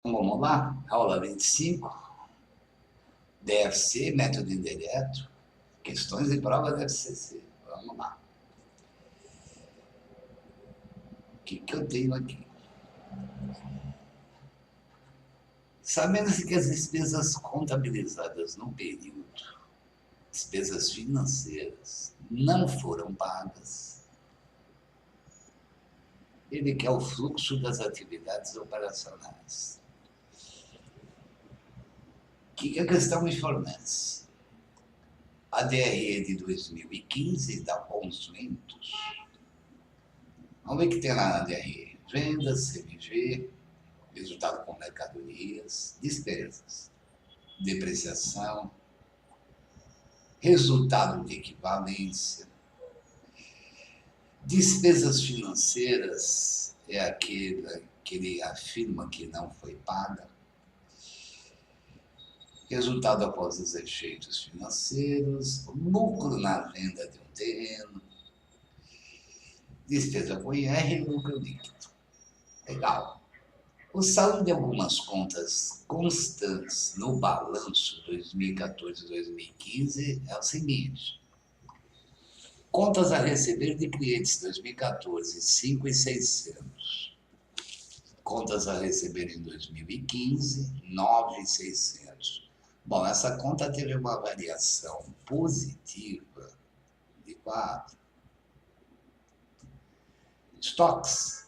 Vamos lá, aula 25, DFC, método indireto, questões e prova da FCC. Vamos lá. O que eu tenho aqui? Sabendo-se que as despesas contabilizadas no período, despesas financeiras, não foram pagas, ele quer o fluxo das atividades operacionais. O que a questão me fornece? A DRE de 2015 dá bons ventos. Vamos ver o que tem lá na DRE. Vendas, CMV, resultado com mercadorias, despesas, depreciação, resultado de equivalência. Despesas financeiras é aquele que ele afirma que não foi paga. Resultado após os efeitos financeiros, lucro na venda de um terreno, despesa com IR e lucro líquido. Legal. O saldo de algumas contas constantes no balanço 2014-2015 é o seguinte. Contas a receber de clientes 2014, 5.600. Contas a receber em 2015, 9.600. Bom, essa conta teve uma variação positiva de 4. Estoques,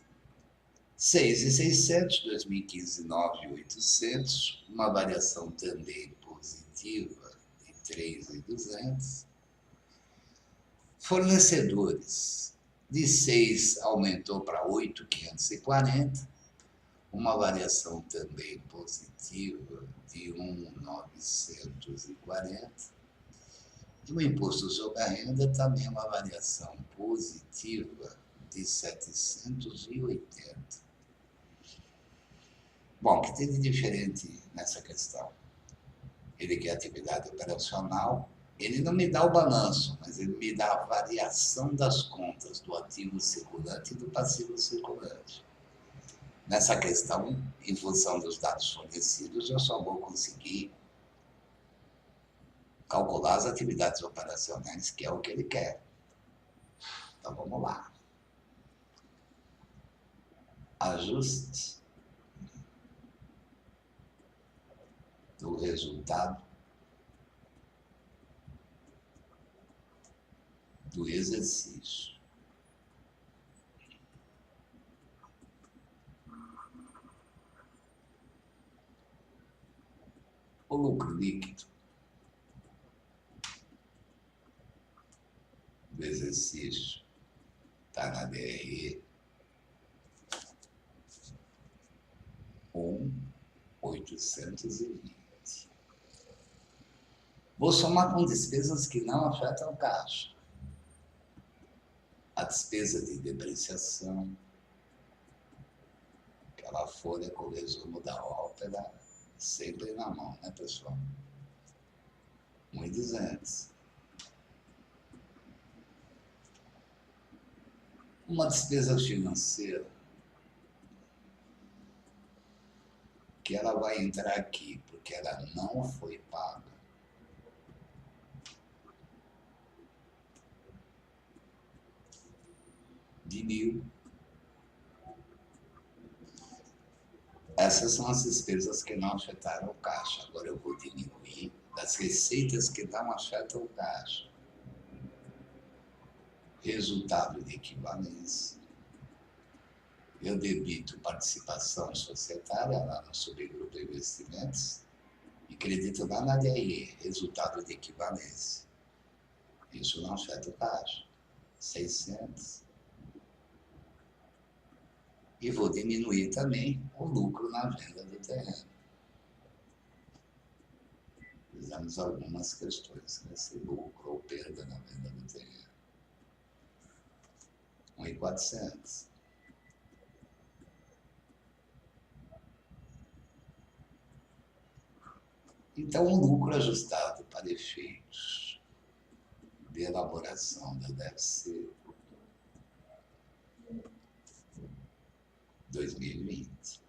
6.600, 2015, 9.800, uma variação também positiva de 3.200. Fornecedores, de 6 aumentou para 8.540, uma variação também positiva de 1.940. E o imposto sobre a renda também uma variação positiva de 780. Bom, o que tem de diferente nessa questão? Ele quer atividade operacional, ele não me dá o balanço, mas ele me dá a variação das contas do ativo circulante e do passivo circulante. Nessa questão, em função dos dados fornecidos, eu só vou conseguir calcular as atividades operacionais, que é o que ele quer. Então, vamos lá. Ajuste do resultado do exercício. O lucro líquido do exercício está na DRE 1.820. Vou somar com despesas que não afetam caixa. A despesa de depreciação, aquela folha com o resumo da ópera, sempre na mão, né, pessoal? 1.200. Uma despesa financeira que ela vai entrar aqui porque ela não foi paga. De 1.000. Essas são as despesas que não afetaram o caixa. Agora eu vou diminuir das receitas que não afetam o caixa. Resultado de equivalência. Eu debito participação societária lá no subgrupo de investimentos e credito lá na DRE, resultado de equivalência. Isso não afeta o caixa. 600. E vou diminuir também o lucro na venda do terreno. Fizemos algumas questões nesse lucro ou perda na venda do terreno. 1.400. Então, o lucro ajustado para efeitos de elaboração da DFC 2020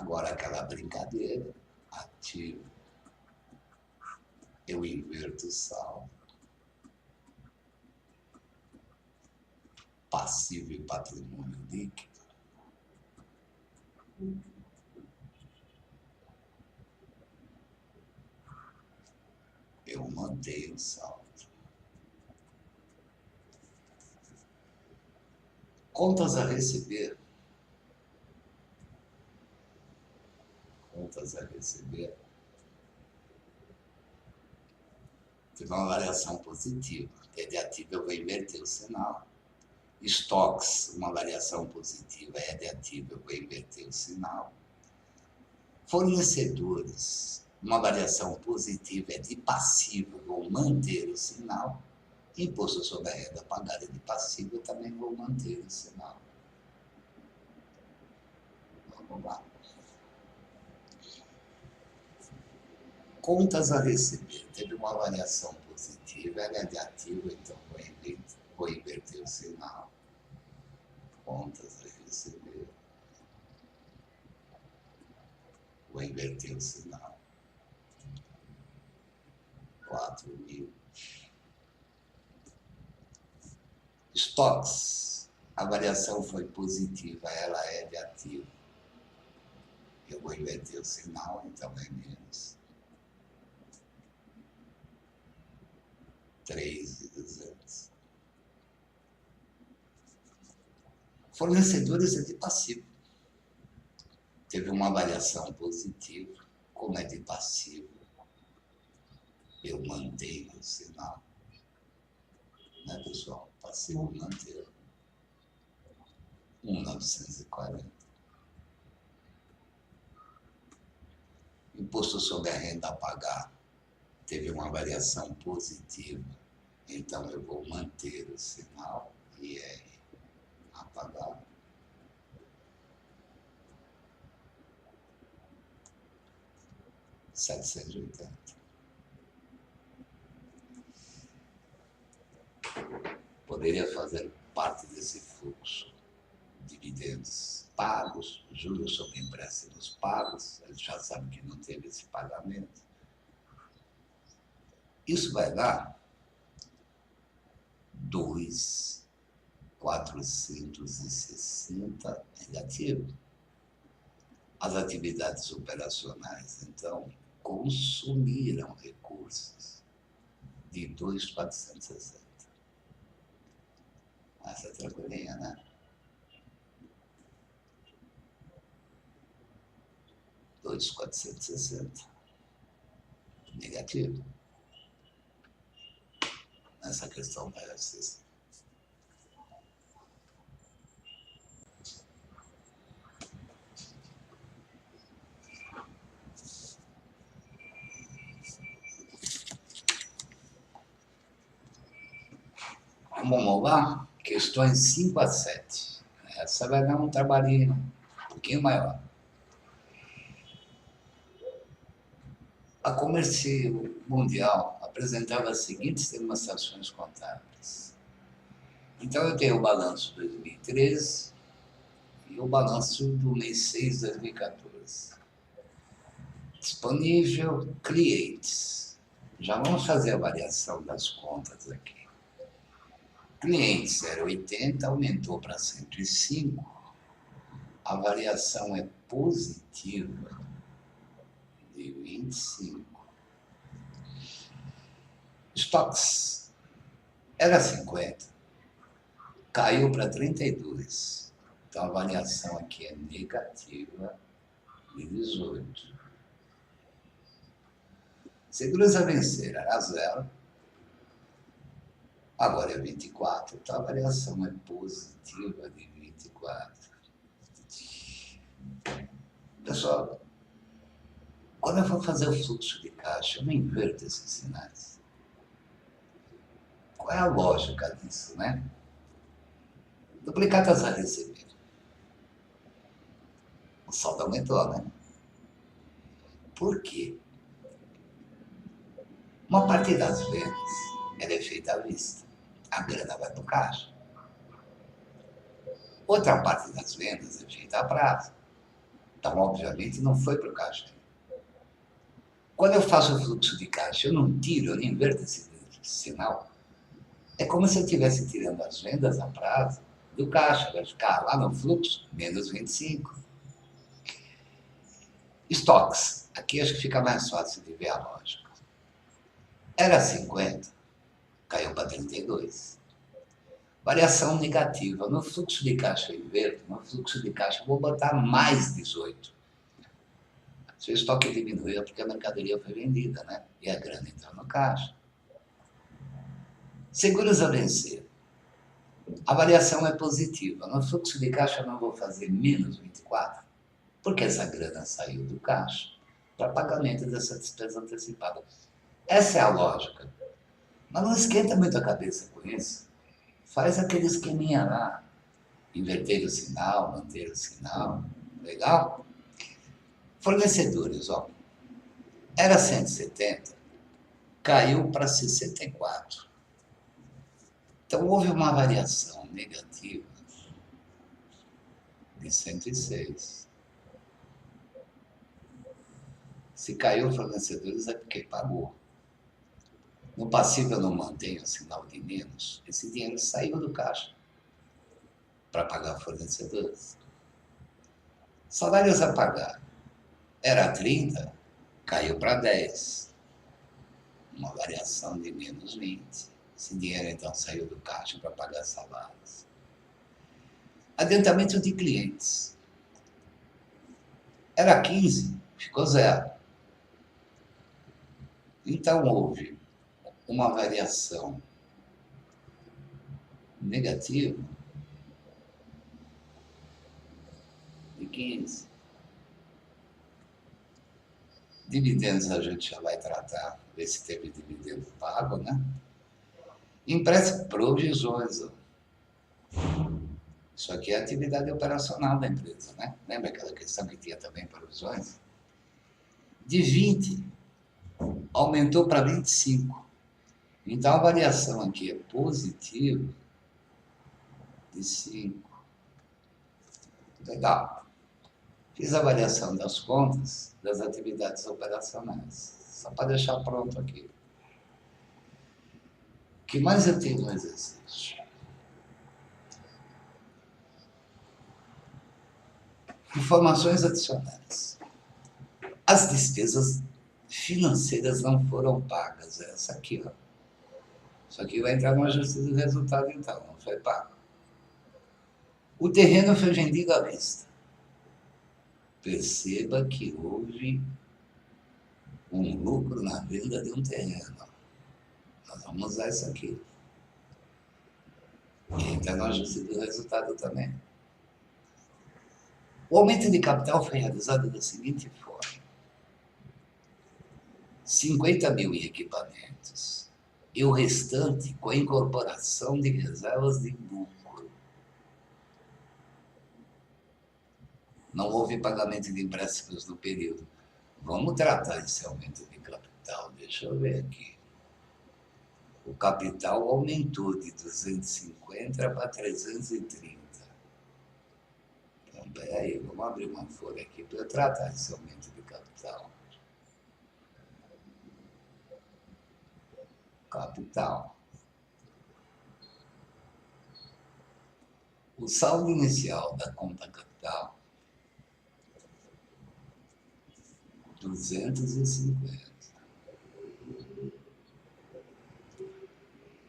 Agora, aquela brincadeira, ativo, eu inverto o saldo, passivo e patrimônio líquido, eu mantenho o saldo. Contas a receber. Contas a receber. Teve uma variação positiva. É de ativo, eu vou inverter o sinal. Estoques, uma variação positiva, é de ativo, eu vou inverter o sinal. Fornecedores, uma variação positiva, é de passivo, eu vou manter o sinal. Imposto sobre a renda pagada de passivo, eu também vou manter o sinal. Vamos lá. Contas a receber, teve uma variação positiva, ela é de ativo, então vou inverter o sinal. Contas a receber, vou inverter o sinal. 4.000. Estoques, a variação foi positiva, ela é de ativo. Eu vou inverter o sinal, então é menos. 3.200. Fornecedores é de passivo. Teve uma variação positiva, como é de passivo, eu mantenho o sinal. Né, pessoal? Passivo manter. 1.940. Imposto sobre a renda a pagar teve uma variação positiva, então eu vou manter o sinal IR a pagar. R$780. Poderia fazer parte desse fluxo. Dividendos pagos, juros sobre empréstimos pagos, a gente já sabe que não teve esse pagamento. Isso vai dar 2.460 negativo. As atividades operacionais, então, consumiram recursos de 2.460. Essa é tranquilinha, né? 2.460. Negativo. Nessa questão da exercício. Vamos lá? Questões 5 a 7. Essa vai dar um trabalhinho um pouquinho maior. A Comércio Mundial apresentava as seguintes demonstrações contábeis. Então, eu tenho o balanço 2013 e o balanço do mês 6 de 2014. Disponível, clientes. Já vamos fazer a variação das contas aqui. Clientes 0,80, aumentou para 105. A variação é positiva de 25. Estoques era 50, caiu para 32. Então a variação aqui é negativa de 18. Seguros a vencer era 0, agora é 24, então a variação é positiva de 24. Pessoal, quando eu for fazer o fluxo de caixa, eu não inverto esses sinais. Qual é a lógica disso, né? Duplicatas a receber. O saldo aumentou, né? Por quê? Uma parte das vendas ela é feita à vista. A grana vai para o caixa. Outra parte das vendas é feita a prazo. Então, obviamente, não foi para o caixa. Quando eu faço o fluxo de caixa, eu não tiro, eu não inverto esse sinal. É como se eu estivesse tirando as vendas a prazo do caixa, vai ficar lá no fluxo, menos 25. Estoques. Aqui acho que fica mais fácil de ver a lógica. Era 50, caiu para 32. Variação negativa. No fluxo de caixa eu inverto, no fluxo de caixa eu vou botar mais 18. Se o estoque diminuiu é porque a mercadoria foi vendida, né? E a grana entrou no caixa. Seguros a vencer. A variação é positiva. No fluxo de caixa eu não vou fazer menos 24, porque essa grana saiu do caixa para pagamento dessa despesa antecipada. Essa é a lógica. Mas não esquenta muito a cabeça com isso. Faz aquele esqueminha lá. Inverter o sinal, manter o sinal. Legal? Fornecedores, ó. Era 170, caiu para 64. Então houve uma variação negativa de 106. Se caiu fornecedores é porque pagou. No passivo eu não mantenho o sinal de menos. Esse dinheiro saiu do caixa para pagar fornecedores. Salários a pagar. Era 30, caiu para 10. Uma variação de menos 20. Esse dinheiro então saiu do caixa para pagar salários. Adiantamento de clientes. Era 15, ficou 0. Então houve uma variação negativa de 15. Dividendos a gente já vai tratar, ver se teve dividendo pago, né? Empréstimo, provisões. Ó. Isso aqui é a atividade operacional da empresa, né? Lembra aquela questão que tinha também provisões? De 20, aumentou para 25. Então a variação aqui é positiva de 5. Legal. Fiz a variação das contas das atividades operacionais. Só para deixar pronto aqui. O que mais eu tenho no exercício? Informações adicionais. As despesas financeiras não foram pagas. Essa aqui, ó. Isso aqui vai entrar no ajuste do resultado, então, não foi pago. O terreno foi vendido à vista. Perceba que houve um lucro na venda de um terreno. Nós vamos usar isso aqui. E entra no ajuste do resultado também. O aumento de capital foi realizado da seguinte forma: 50 mil em equipamentos e o restante com a incorporação de reservas de lucro. Não houve pagamento de empréstimos no período. Vamos tratar esse aumento de capital. Deixa eu ver aqui. O capital aumentou de 250 para 330. Então, peraí, vamos abrir uma folha aqui para eu tratar esse aumento de capital. Capital. O saldo inicial da conta capital, 250.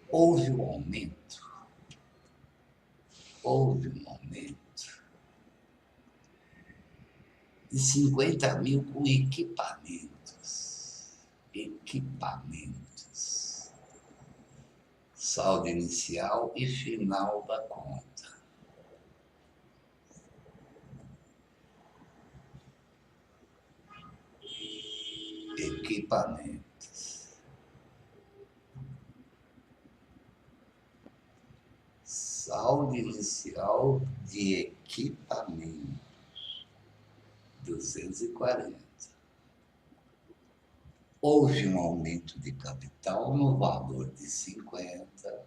Houve um aumento de 50 mil com equipamentos. Saldo inicial e final da conta. Equipamentos. Saldo inicial de equipamentos, 240. Houve um aumento de capital no valor de 50,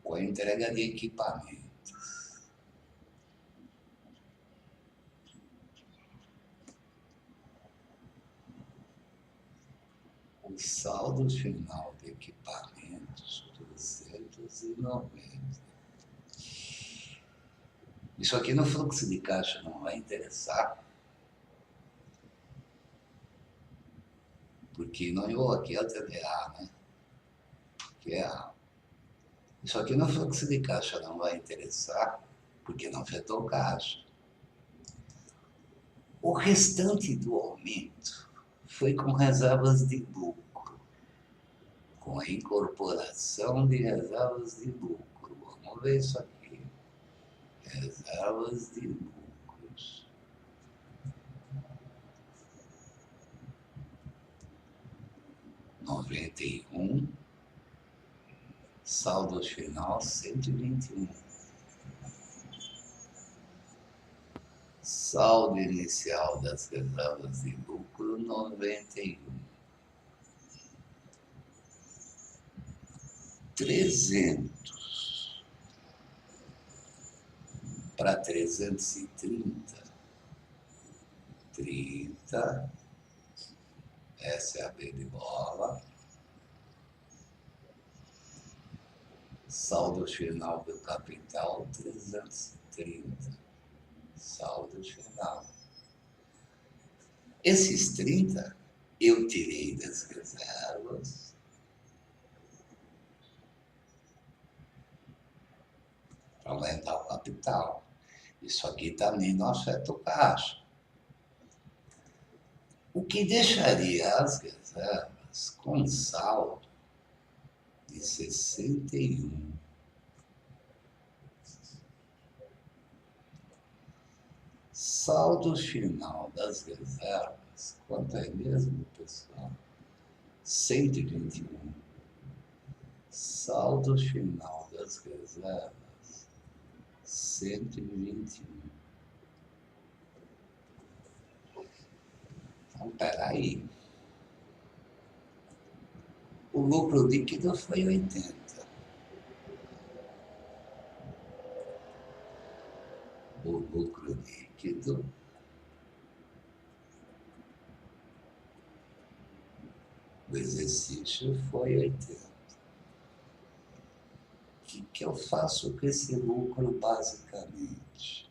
com a entrega de equipamentos. O saldo final de equipamentos, 290. Isso aqui no fluxo de caixa não vai interessar, porque não eu aqui é o TDA, né? Que é a... Isso aqui no fluxo de caixa não vai interessar, porque não afetou caixa. O restante do aumento foi com reservas de lucro, com a incorporação de reservas de lucro. Vamos ver isso aqui. Reservas de lucros. R$ 91, saldo final 121. Saldo inicial das reservas de lucro 91. 300 para 330. 30. Essa é a B de bola. Saldo final do capital 330. Saldo final. Esses 30 eu tirei das reservas para aumentar o capital. Isso aqui também não afeta o caixa. O que deixaria as reservas com saldo de 61. Saldo final das reservas, quanto é mesmo, pessoal? 121. Saldo final das reservas, 121. Então, peraí. O lucro líquido foi 80. O lucro líquido do exercício foi 80. O que eu faço com esse lucro basicamente?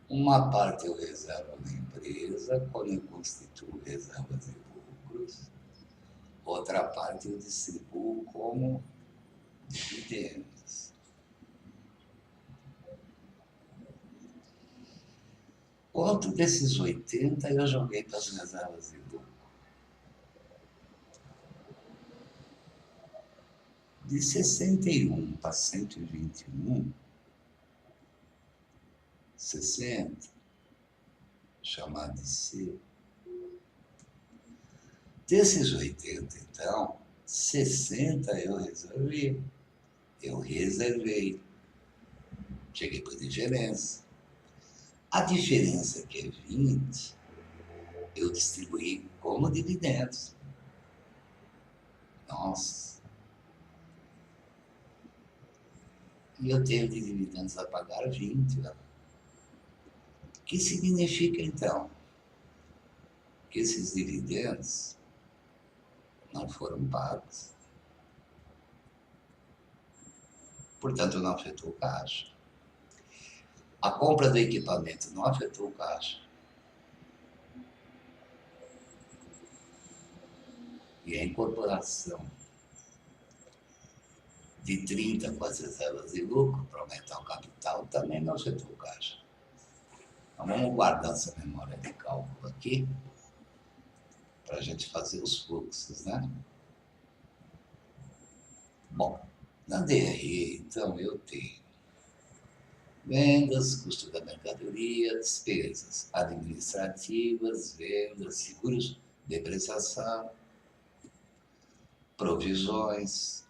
Uma parte eu reservo na empresa, quando eu constituo reservas de lucros. Outra parte eu distribuo como dividendos. Quanto desses 80 eu joguei para as reservas de lucro? De 61 para 121, 60, chamado de C. Desses 80, então, 60 eu reservei. Cheguei para a diferença. A diferença, que é 20, eu distribuí como dividendos. Nossa. E eu tenho de dividendos a pagar 20. O que significa, então? Que esses dividendos não foram pagos. Portanto, não afetou o caixa. A compra do equipamento não afetou o caixa. E a incorporação de 30 com as reservas de lucro para aumentar o capital também não afetou o caixa. Então vamos guardar essa memória de cálculo aqui para a gente fazer os fluxos, né? Bom, na DRE, então, eu tenho vendas, custo da mercadoria, despesas administrativas, vendas, seguros, depreciação, provisões,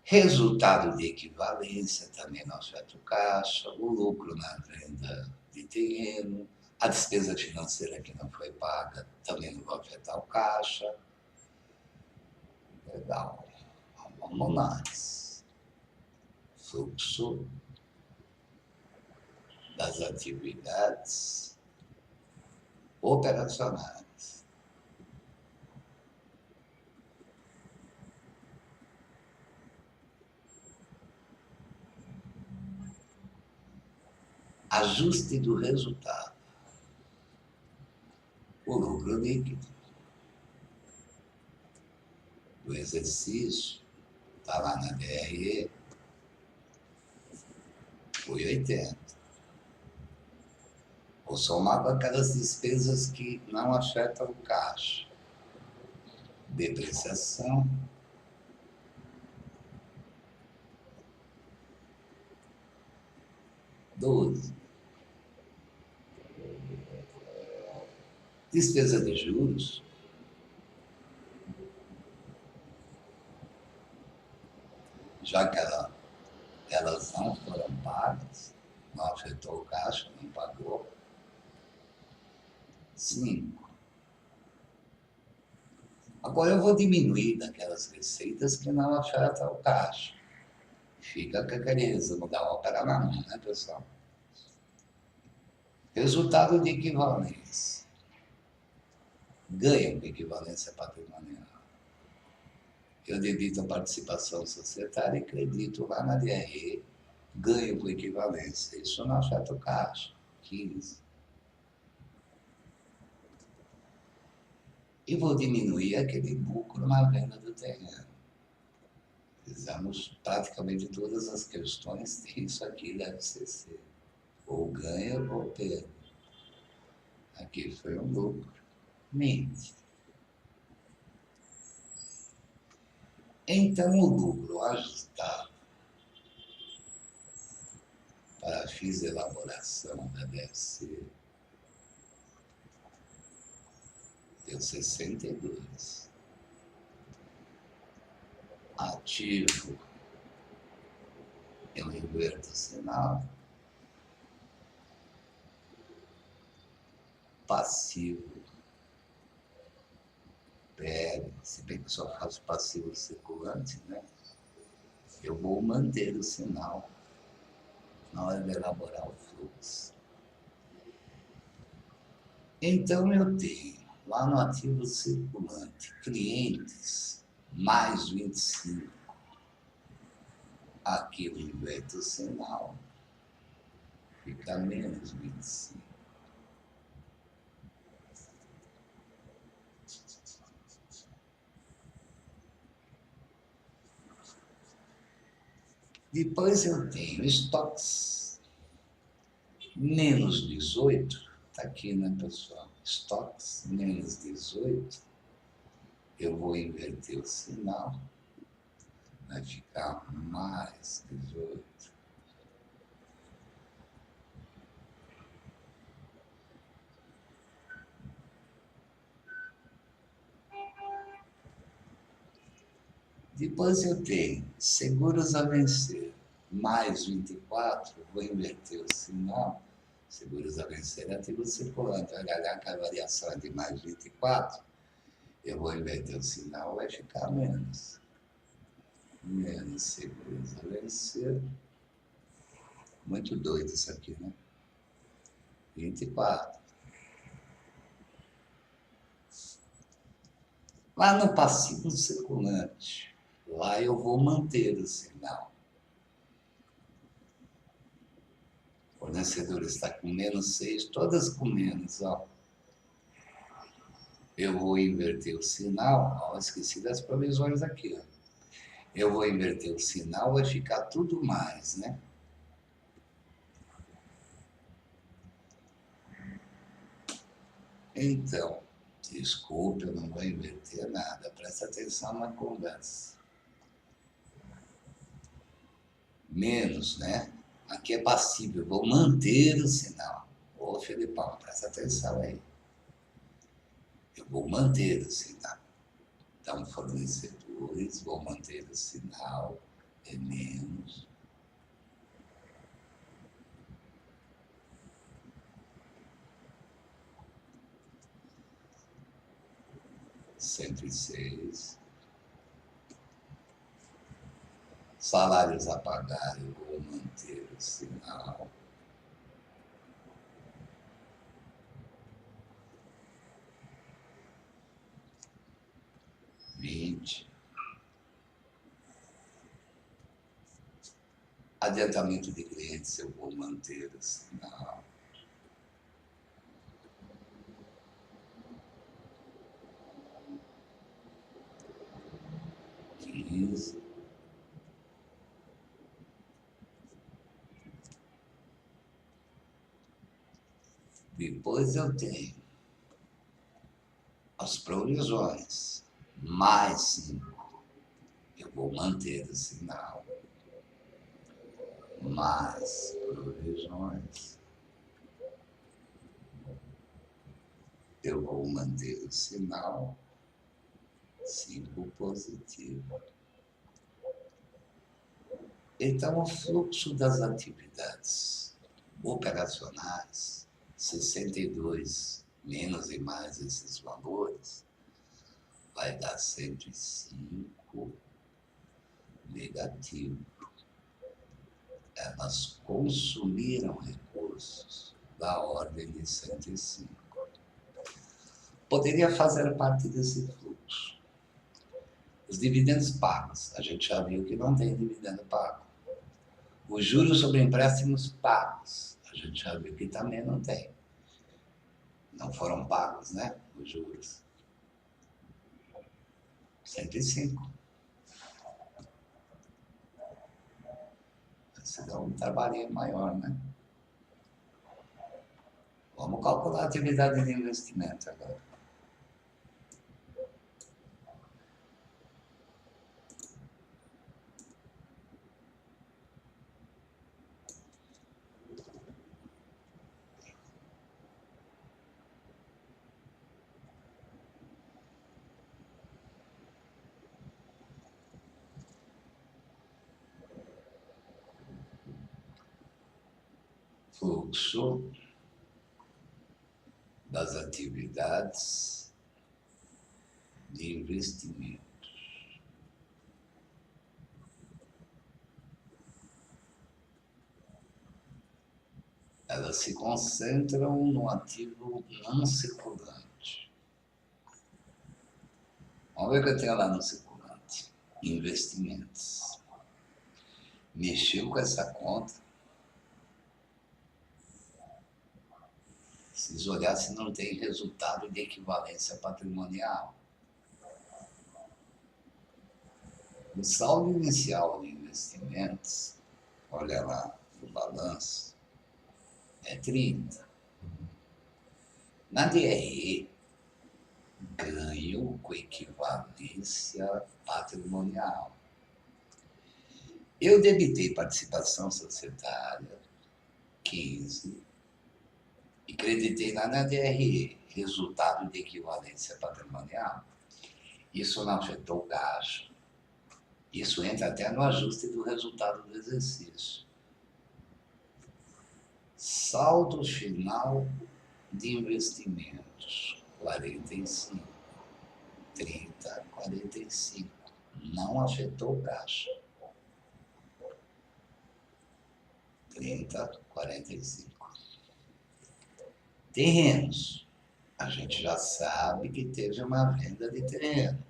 resultado de equivalência, também não afeta o caixa, o lucro na venda de terreno, a despesa financeira que não foi paga, também não vai afetar o caixa. Legal. Vamos mais. Fluxo das atividades operacionais. ajuste do resultado. O lucro líquido do exercício está lá na DRE, foi 80. Vou somar com aquelas despesas que não afetam o caixa. Depreciação, 12. Despesa de juros, já que elas não foram pagas, não afetou o caixa, não pagou. 5. Agora eu vou diminuir daquelas receitas que não afetam o caixa. Fica com aquele resumo da ópera na mão, né, pessoal? Resultado de equivalência. Ganho com equivalência patrimonial. Eu debito a participação societária e credito lá na DRE, ganho com equivalência. Isso não afeta o caixa. 15. E vou diminuir aquele lucro na venda do terreno. Fizemos praticamente todas as questões, tem isso aqui da FCC. Ou ganho ou perda. Aqui foi um lucro. Mente. Então, o lucro ajustado para fins de elaboração da DFC deu 62. Ativo, eu inverto o sinal. Passivo, PL, se bem que só faço passivo circulante, né? Eu vou manter o sinal na hora de elaborar o fluxo. Então eu tenho lá no ativo circulante clientes mais 25. Aqui eu inverto o sinal, fica menos 25. Depois eu tenho estoques menos 18, está aqui, né, pessoal? Estoques menos 18, eu vou inverter o sinal, vai ficar mais 18. Depois eu tenho seguros a vencer, mais 24, vou inverter o sinal, seguros a vencer, ativo circulante, olha que a variação é de mais 24, eu vou inverter o sinal, vai ficar menos. Menos seguros a vencer. Muito doido isso aqui, né? 24. Lá no passivo circulante, lá eu vou manter o sinal. O fornecedor está com menos 6, todas com menos, ó. Eu vou inverter o sinal, ó, esqueci das provisões aqui, ó. Eu vou inverter o sinal, vai ficar tudo mais, né? Então, desculpe, eu não vou inverter nada, presta atenção na conversa. Menos, né? Aqui é passível, vou manter o sinal. Ô, Felipão, presta atenção aí. Eu vou manter o sinal. Então, fornecedores, vou manter o sinal, é menos. Cento e 106. Salários a pagar, eu vou manter o sinal. Adiantamento de clientes eu vou manter assim, não. 15. Depois eu tenho as provisões, mais 5. Eu vou manter o sinal. Mais provisões. Eu vou manter o sinal. 5 positivo. Então, o fluxo das atividades operacionais, 62 menos e mais esses valores, vai dar 105 negativo. Elas consumiram recursos da ordem de 105. Poderia fazer parte desse fluxo. Os dividendos pagos, a gente já viu que não tem dividendo pago. Os juros sobre empréstimos pagos, a gente já viu que também não tem. Não foram pagos, né? Os juros. 105. Isso dá um trabalhinho maior, né? Vamos calcular a atividade de investimento agora. Fluxo das atividades de investimento. Elas se concentram no ativo não circulante. Vamos ver o que eu tenho lá no circulante. Investimentos. Mexeu com essa conta. Preciso olhar se não tem resultado de equivalência patrimonial. O saldo inicial de investimentos, olha lá no balanço, é 30. Na DRE, ganho com equivalência patrimonial. Eu debitei participação societária, 15, e creditei lá na DRE, resultado de equivalência patrimonial. Isso não afetou o caixa. Isso entra até no ajuste do resultado do exercício. Saldo final de investimentos, 45. 30, 45. Não afetou o caixa. 30, 45. Terrenos. A gente já sabe que teve uma venda de terreno.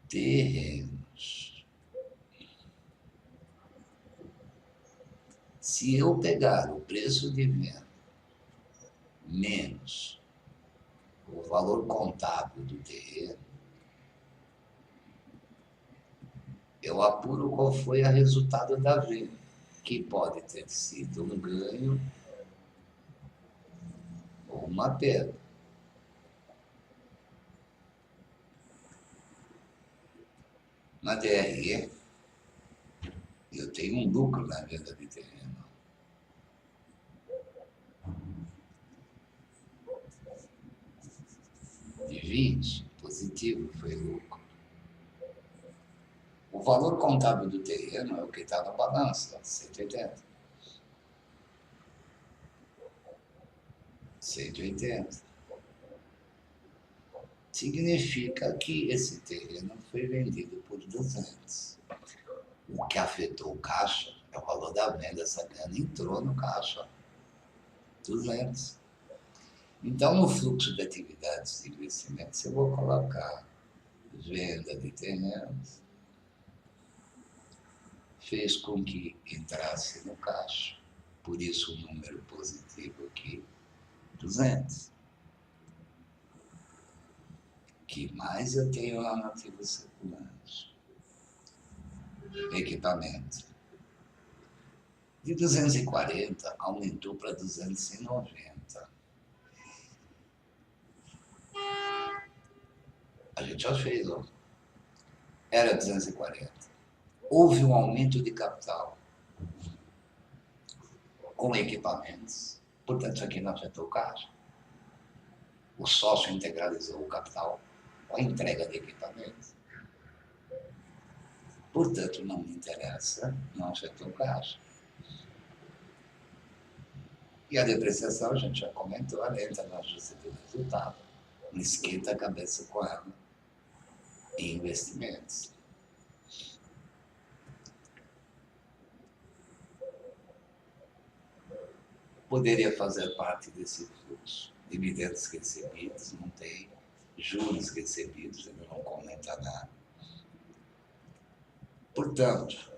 Terrenos. Se eu pegar o preço de venda menos o valor contábil do terreno, eu apuro qual foi o resultado da venda, que pode ter sido um ganho ou uma perda. Na DRE, eu tenho um lucro na venda de terreno. De 20, positivo, foi lucro. O valor contábil do terreno é o que está na balança, 180. 180. Significa que esse terreno foi vendido por 200. O que afetou o caixa é o valor da venda. Essa grana entrou no caixa. 200. Então, no fluxo de atividades de investimentos, eu vou colocar venda de terrenos, fez com que entrasse no caixa. Por isso o número positivo aqui, 200. Que mais eu tenho lá no ativo circulante? Equipamento. De 240 aumentou para 290. A gente já fez, ó. Era 240. Houve um aumento de capital com equipamentos. Portanto, isso aqui não afetou o caixa. O sócio integralizou o capital com a entrega de equipamentos. Portanto, não me interessa, não afetou o caixa. E a depreciação, a gente já comentou, ela entra no ajuste do resultado. Não esquenta a cabeça com ela em investimentos. Poderia fazer parte desse fluxo. Dividendos recebidos, não tem. Juros recebidos, ele não comenta nada. Portanto,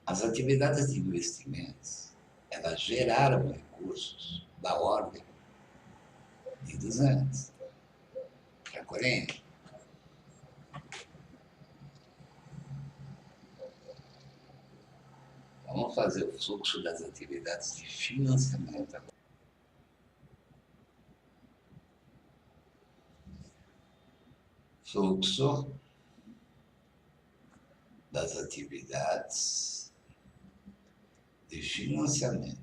as atividades de investimentos, elas geraram recursos da ordem de 200. Recorrente. Vamos fazer o fluxo das atividades de financiamento. Fluxo das atividades de financiamento.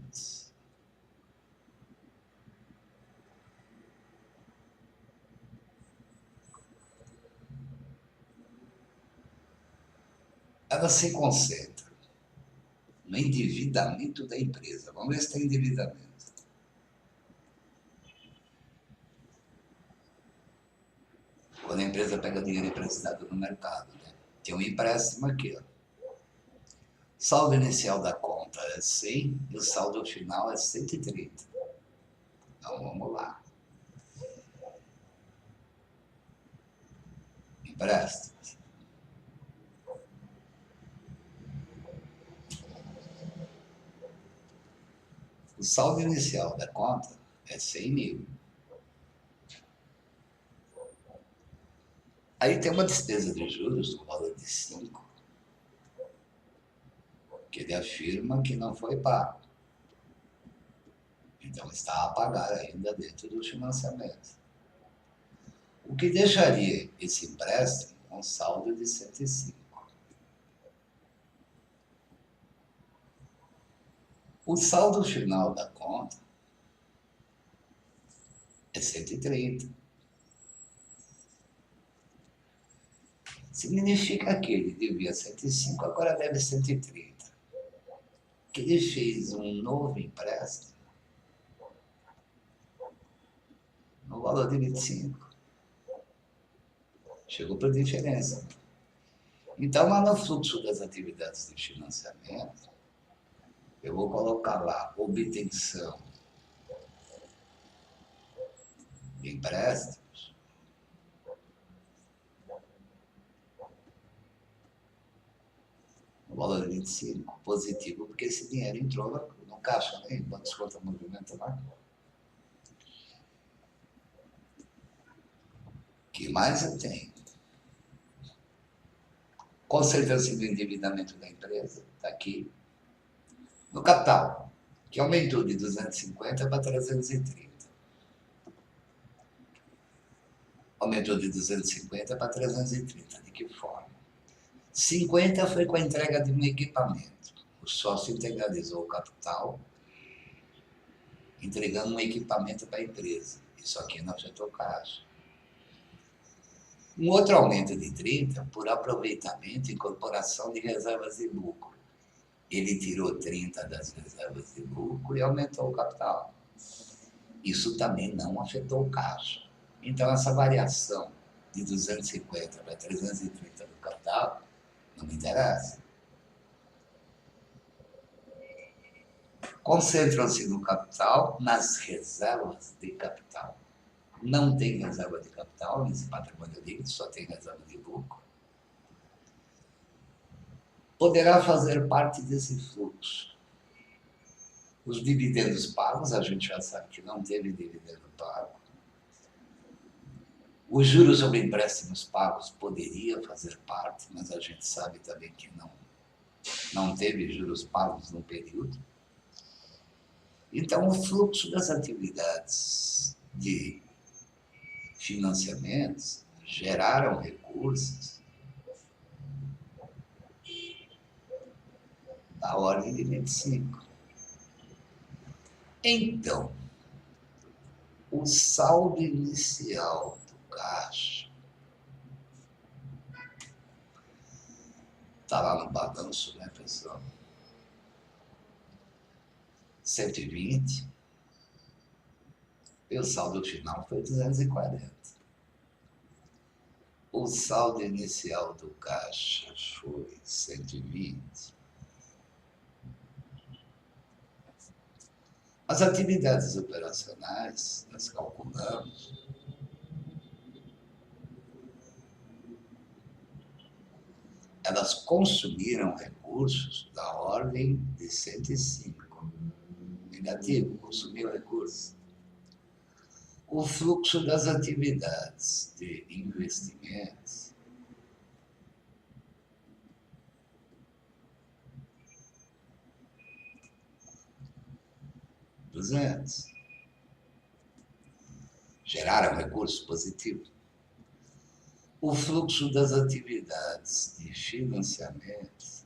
Ela se concentra no endividamento da empresa. Vamos ver se tem endividamento. Quando a empresa pega dinheiro emprestado no mercado, né? Tem um empréstimo aqui, ó. Saldo inicial da conta é 100 e o saldo final é 130. Então vamos lá. Empréstimos. O saldo inicial da conta é 100 mil. Aí tem uma despesa de juros no valor de 5, que ele afirma que não foi pago. Então está a pagar ainda dentro do financiamento. O que deixaria esse empréstimo com saldo de 105. O saldo final da conta é 130. Significa que ele devia 105, agora deve 130. Que ele fez um novo empréstimo no valor de 25. Chegou para a diferença. Então, lá no fluxo das atividades de financiamento, eu vou colocar lá obtenção de empréstimos, no valor de 25, positivo, porque esse dinheiro entrou no caixa, né? Enquanto desconta o movimento lá. O que mais eu tenho? Conservação do endividamento da empresa, está aqui. No capital, que aumentou de 250 para 330. Aumentou de 250 para 330. De que forma? 50 foi com a entrega de um equipamento. O sócio integralizou o capital, entregando um equipamento para a empresa. Isso aqui não afetou o caixa. Um outro aumento de 30 por aproveitamento e incorporação de reservas de lucro. Ele tirou 30 das reservas de lucro e aumentou o capital. Isso também não afetou o caixa. Então, essa variação de 250 para 330 do capital não me interessa. Concentram-se no capital, nas reservas de capital. Não tem reserva de capital nesse patrimônio líquido, só tem reserva de lucro. poderá fazer parte desse fluxo. Os dividendos pagos, a gente já sabe que não teve dividendo pago. Os juros sobre empréstimos pagos poderia fazer parte, mas a gente sabe também que não teve juros pagos no período. Então, o fluxo das atividades de financiamentos geraram recursos da ordem de 25. Então, o saldo inicial do caixa está lá no balanço, né, pessoal? 120. E o saldo final foi 240. O saldo inicial do caixa foi 120. As atividades operacionais, nós calculamos, elas consumiram recursos da ordem de 105. Negativo, consumiu recursos. O fluxo das atividades de investimentos geraram recursos positivos. O fluxo das atividades de financiamento,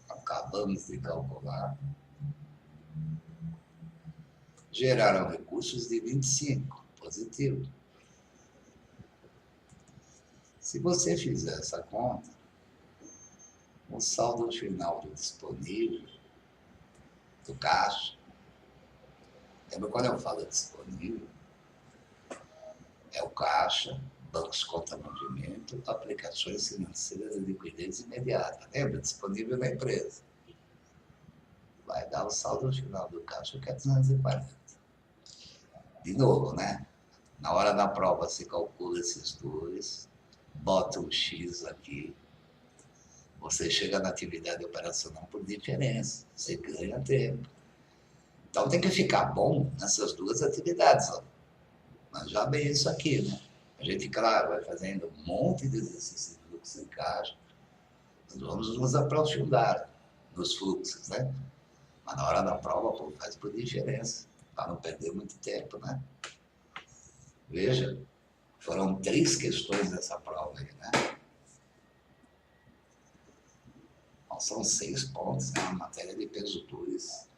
acabamos de calcular, geraram recursos de 25, positivo. Se você fizer essa conta, o saldo final do disponível, do caixa, lembra quando eu falo disponível? É o caixa, bancos conta movimento, aplicações financeiras de liquidez imediata. Lembra? Disponível na empresa. Vai dar o saldo final do caixa, que é 240. De novo, né? Na hora da prova, você calcula esses dois, bota um X aqui, você chega na atividade operacional por diferença, você ganha tempo. Então tem que ficar bom nessas duas atividades, ó. Mas já bem isso aqui, né? A gente, claro, vai fazendo um monte de exercícios de fluxo em caixa, nós vamos nos aprofundar nos fluxos, né? Mas na hora da prova, pô, faz por diferença, para não perder muito tempo, né? Veja, foram 3 questões dessa prova aí, né? Então, são 6 pontos, né? Uma matéria de peso 2.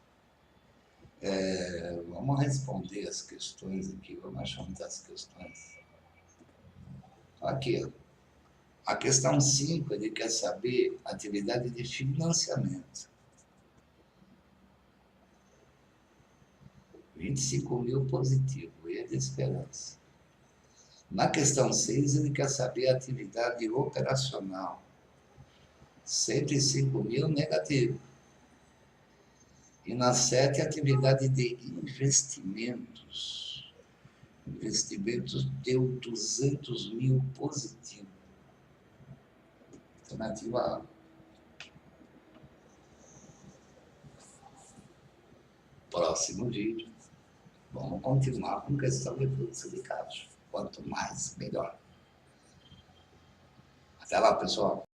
Vamos responder as questões aqui, vamos achar muitas questões. Aqui, ó. A questão 5, ele quer saber atividade de financiamento. 25 mil positivo, e de esperança. Na questão 6, ele quer saber a atividade operacional. 105 mil negativo. E na 7, atividade de investimentos. Investimentos deu 200 mil positivo. Alternativa A. Próximo vídeo. Vamos continuar com questão de fluxo de caixa. Quanto mais, melhor. Até lá, pessoal.